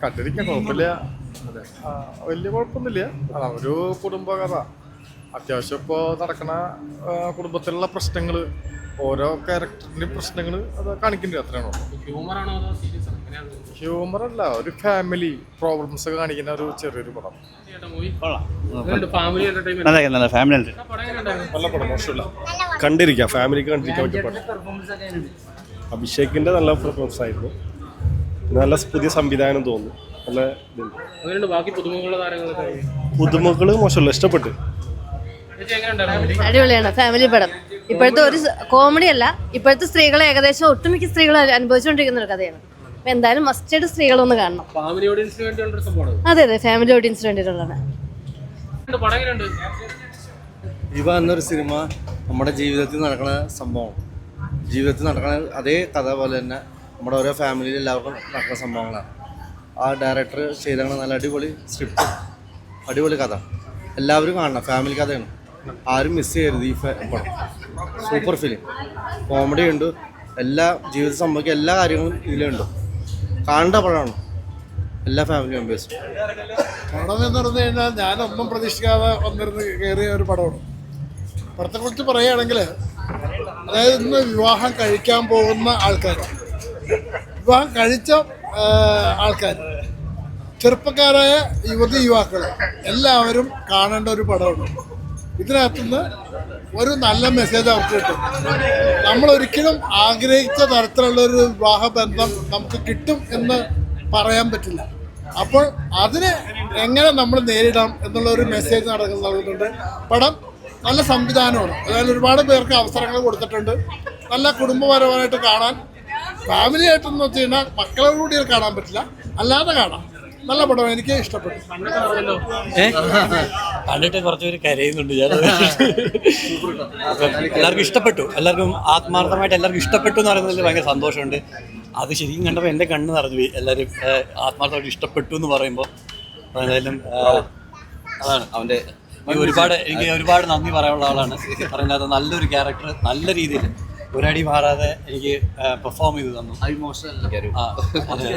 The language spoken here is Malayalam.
കണ്ടിരിക്കാൻ കുഴപ്പമില്ല. വലിയ കുഴപ്പമൊന്നുമില്ല. ഒരു കുടുംബ കഥ. അത്യാവശ്യം ഇപ്പോൾ നടക്കുന്ന കുടുംബത്തിലുള്ള പ്രശ്നങ്ങൾ, ഓരോ ക്യാരക്ടറിൻ്റെ പ്രശ്നങ്ങൾ അത് കാണിക്കുന്നുണ്ട്. അത്രയാണോ? ഹ്യൂമർ അല്ല, ഒരു ഫാമിലി പ്രോബ്ലംസ് ഒക്കെ കാണിക്കുന്ന ഒരു ചെറിയൊരു പടം. നല്ല പടം, മോശമില്ല. കണ്ടിരിക്കാം, ഫാമിലിക്ക് കണ്ടിരിക്കാൻ പറ്റിയ പടം. അഭിഷേകിന്റെ നല്ല പെർഫോമൻസ് ആയിരുന്നു. നല്ല പുതിയ സംവിധാനം തോന്നുന്നു. നല്ല പുതുമകള് മോശമല്ല, ഇഷ്ടപ്പെട്ടു. അടിപൊളിയാണ് ഫാമിലി പടം. ഇപ്പോഴത്തെ ഒരു കോമഡി അല്ല, ഇപ്പോഴത്തെ സ്ത്രീകളെ ഏകദേശം ഒട്ടുമിക്ക സ്ത്രീകൾ അനുഭവിച്ചുകൊണ്ടിരിക്കുന്ന ഒരു കഥയാണ്. അപ്പൊ എന്തായാലും മസ്റ്റായിട്ട് സ്ത്രീകളൊന്ന് കാണണം. അതെ അതെ, ഫാമിലി ഓഡിയൻസിന് വേണ്ടിയിട്ടുള്ളതാണ്. ഇവ എന്നൊരു സിനിമ നമ്മുടെ ജീവിതത്തിൽ നടക്കുന്ന സംഭവം, ജീവിതത്തിൽ നടക്കുന്ന അതേ കഥ പോലെ തന്നെ നമ്മുടെ ഓരോ ഫാമിലിയിൽ എല്ലാവർക്കും നടക്കുന്ന സംഭവങ്ങളാണ്. ആ ഡയറക്ടർ ചെയ്ത നല്ല അടിപൊളി സ്ക്രിപ്റ്റ്, അടിപൊളി കഥ. എല്ലാവരും കാണണം, ഫാമിലി കഥയാണ്. ആരും മിസ് ചെയ്യരുത് ഈ പടം. സൂപ്പർ ഫിലിം, കോമഡി ഉണ്ട്, എല്ലാ ജീവിതത്തിൽ സംഭവിക്കുന്ന എല്ലാ കാര്യങ്ങളും ഇതിലുണ്ട്. കാണേണ്ട പടമാണ് എല്ലാ ഫാമിലി മെമ്പേഴ്സും. പടം എന്ന് പറഞ്ഞു കഴിഞ്ഞാൽ ഞാനൊന്നും പ്രതീക്ഷിക്കാതെ വന്നിരുന്ന് കയറിയ ഒരു പടമാണ്. പടത്തെക്കുറിച്ച് പറയുകയാണെങ്കിൽ, അതായത് ഇന്ന് വിവാഹം കഴിക്കാൻ പോകുന്ന ആൾക്കാർ, വിവാഹം കഴിച്ച ആൾക്കാർ, ചെറുപ്പക്കാരായ യുവതി യുവാക്കൾ എല്ലാവരും കാണേണ്ട ഒരു പടമാണ്. ഇതിനകത്തുനിന്ന് ഒരു നല്ല മെസ്സേജ് അവർക്ക് കിട്ടും. നമ്മളൊരിക്കലും ആഗ്രഹിച്ച തരത്തിലുള്ളൊരു വിവാഹബന്ധം നമുക്ക് കിട്ടും എന്ന് പറയാൻ പറ്റില്ല. അപ്പോൾ അതിനെ എങ്ങനെ നമ്മൾ നേരിടാം എന്നുള്ള ഒരു മെസ്സേജ് നൽകുന്നുണ്ട് പടം. നല്ല സംവിധാനമാണ്, അതായത് ഒരുപാട് പേർക്ക് അവസരങ്ങൾ കൊടുത്തിട്ടുണ്ട്. നല്ല കുടുംബപരമായിട്ട് കാണാൻ, ഫാമിലി ആയിട്ടെന്ന് വെച്ച് കഴിഞ്ഞാൽ മക്കളോട് കൂടി കാണാൻ പറ്റില്ല, അല്ലാതെ കാണാം. നല്ല പടം, എനിക്ക് ഇഷ്ടപ്പെട്ടു. കണ്ടിട്ട് കുറച്ചുപേര് കരയുന്നുണ്ട്. എല്ലാവർക്കും ഇഷ്ടപ്പെട്ടു, എല്ലാവർക്കും ആത്മാർത്ഥമായിട്ട് എല്ലാവർക്കും ഇഷ്ടപ്പെട്ടു എന്ന് പറയുന്നതിൽ ഭയങ്കര സന്തോഷമുണ്ട്. അത് ശരിക്കും കണ്ടപ്പോൾ എൻ്റെ കണ്ണ് നിറഞ്ഞു പോയി. എല്ലാവരും ആത്മാർത്ഥമായിട്ട് ഇഷ്ടപ്പെട്ടു എന്ന് പറയുമ്പോൾ എന്തായാലും അതാണ് അവൻ്റെ എനിക്ക് ഒരുപാട് നന്ദി പറയാനുള്ള ആളാണ്. പറയുന്നത് നല്ലൊരു ക്യാരക്ടർ നല്ല രീതിയിൽ ഒരടി മാറാതെ എനിക്ക് പെർഫോം ചെയ്ത് തന്നു. ഇമോഷണൽ. അതെ.